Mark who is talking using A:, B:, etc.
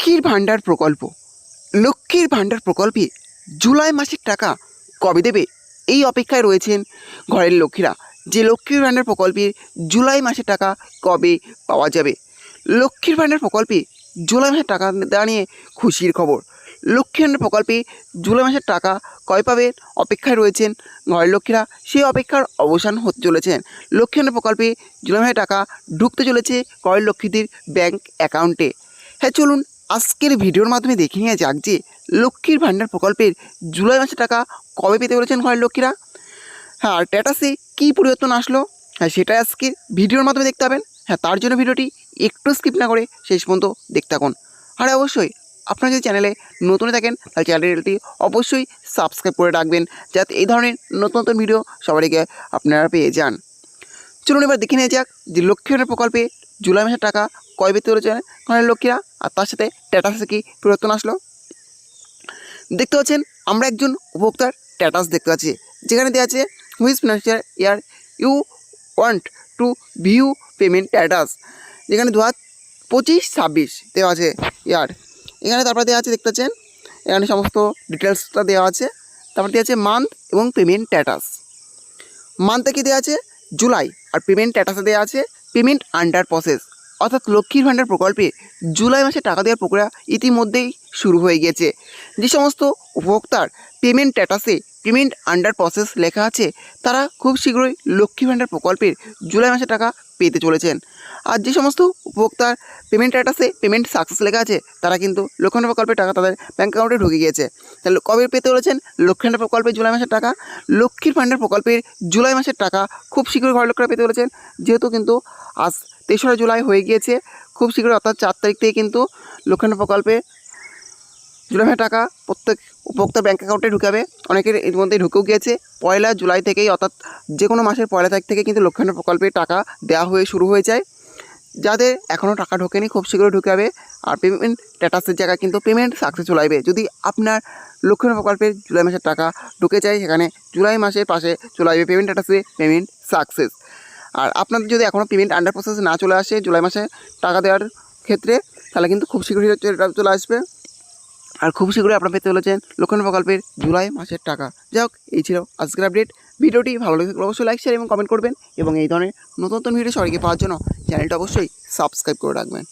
A: লক্ষ্মীর ভাণ্ডার প্রকল্প। লক্ষ্মীর ভাণ্ডার প্রকল্পে জুলাই মাসের টাকা কবে দেবে এই অপেক্ষায় রয়েছেন ঘরের লক্ষ্মীরা, যে লক্ষ্মীর ভাণ্ডার প্রকল্পের জুলাই মাসের টাকা কবে পাওয়া যাবে। লক্ষ্মীর ভাণ্ডার প্রকল্পে জুলাই মাসের টাকা দেওয়া নিয়ে খুশির খবর। লক্ষ্মীর ভাণ্ডার প্রকল্পে জুলাই মাসের টাকা কবে পাবেন অপেক্ষায় রয়েছেন ঘরের লক্ষ্মীরা, সেই অপেক্ষার অবসান হতে চলেছেন। লক্ষ্মীর ভাণ্ডার প্রকল্পে জুলাই মাসের টাকা ঢুকতে চলেছে ঘরের লক্ষ্মীদের ব্যাংক অ্যাকাউন্টে। হ্যাঁ, চলুন আজকের ভিডিওর মাধ্যমে দেখে নিয়ে যাক যে লক্ষ্মীর ভাণ্ডার প্রকল্পের জুলাই মাসের টাকা কবে পেতে চলেছেন ঘরের লক্ষ্মীরা। হ্যাঁ, আর স্ট্যাটাসে কী পরিবর্তন আসলো, হ্যাঁ সেটাই আজকের ভিডিওর মাধ্যমে দেখতে পাবেন। হ্যাঁ, তার জন্য ভিডিওটি একটু স্কিপ না করে শেষ পর্যন্ত দেখতে থাকুন। আর অবশ্যই আপনারা যদি চ্যানেলে নতুন থাকেন তাহলে চ্যানেলটি অবশ্যই সাবস্ক্রাইব করে রাখবেন, যাতে এই ধরনের নতুন নতুন ভিডিও সবার আগে আপনারা পেয়ে যান। চলুন এবার দেখে নিয়ে যাক যে লক্ষ্মী ভাণ্ডার প্রকল্পে জুলাই মাসের টাকা কয় পেতে চলেছেন ঘরের লক্ষ্মীরা, আর তার সাথে স্ট্যাটাসে কী পরিবর্তন আসলো। দেখতে পাচ্ছেন আমরা একজন উপভোক্তার স্ট্যাটাস দেখতে পাচ্ছি, যেখানে দেওয়া আছে which financial year you want to view payment status, যেখানে 2025-26 দেওয়া আছে ইয়ার। এখানে তারপর দেওয়া আছে, দেখতে পাচ্ছেন এখানে সমস্ত ডিটেলসটা দেওয়া আছে। তারপর দেওয়া আছে মান্থ এবং পেমেন্ট স্ট্যাটাস। মান্থে কি দেওয়া আছে জুলাই, আর পেমেন্ট স্ট্যাটাসে দেওয়া আছে পেমেন্ট আন্ডার প্রসেস। অর্থাৎ লক্ষ্মীর ভাণ্ডার প্রকল্পে জুলাই মাসে টাকা দেওয়ার প্রক্রিয়া ইতিমধ্যেই শুরু হয়ে গিয়েছে। যে সমস্ত উপভোক্তার পেমেন্ট স্ট্যাটাসে পেমেন্ট আন্ডার প্রসেস লেখা আছে, তারা খুব শীঘ্রই লক্ষ্মী ভাণ্ডার প্রকল্পের জুলাই মাসে টাকা পেতে চলেছেন। আর যে সমস্ত উপভোক্তার পেমেন্ট স্ট্যাটাসে পেমেন্ট সাকসেস লেখা আছে, তারা কিন্তু লক্ষ্মী ভাণ্ডার প্রকল্পের টাকা তাদের ব্যাঙ্ক অ্যাকাউন্টে ঢুকে গিয়েছে। তাহলে কবে পেতে চলেছেন লক্ষ্মী ভাণ্ডার প্রকল্পের জুলাই মাসের টাকা? লক্ষ্মীর ভাণ্ডার প্রকল্পের জুলাই মাসের টাকা খুব শীঘ্রই ঘরের লোকেরা পেতে চলেছেন, যেহেতু কিন্তু আজ 3রা জুলাই হয়ে গিয়েছে। খুব শীঘ্রই অর্থাৎ 4 তারিখ থেকে কিন্তু লক্ষ্মী ভাণ্ডার প্রকল্পে জুলাই মাসের টাকা প্রত্যেক উপভোক্তার ব্যাঙ্ক অ্যাকাউন্টে ঢুকাবে। অনেকের এর মধ্যেই ঢুকেও গিয়েছে। 1 জুলাই থেকেই, অর্থাৎ যে কোনো মাসের 1 তারিখ থেকে কিন্তু লক্ষ্মী ভাণ্ডার প্রকল্পে টাকা দেওয়া হয়ে শুরু হয়ে যায়। যাদের এখনও টাকা ঢোকেনি খুব শীঘ্রই ঢুকাবে। আর পেমেন্ট স্ট্যাটাসের জায়গায় কিন্তু পেমেন্ট সাকসেস চলে আসবে। যদি আপনার লক্ষ্মী ভাণ্ডার প্রকল্পের জুলাই মাসের টাকা ঢুকে যায়, সেখানে জুলাই মাসের পাশে চলে আসবে পেমেন্ট স্ট্যাটাসে পেমেন্ট সাকসেস। আর আপনাদের যদি এখনও পেমেন্ট আন্ডার প্রসেস না চলে আসে জুলাই মাসে টাকা দেওয়ার ক্ষেত্রে, তাহলে কিন্তু খুব শীঘ্রই চলে আসবে। আর খুব শীঘ্রই আপনারা পেতে চলেছেন লক্ষ্মী ভাণ্ডার প্রকল্পের জুলাই মাসের টাকা। যাই হোক, এই ছিল আজকের আপডেট। ভিডিওটি ভালো লাগে অবশ্যই লাইক, শেয়ার এবং কমেন্ট করবেন, এবং এই ধরনের নতুন নতুন ভিডিও সবাইকে পাওয়ার জন্য চ্যানেলটা অবশ্যই সাবস্ক্রাইব করে রাখবেন।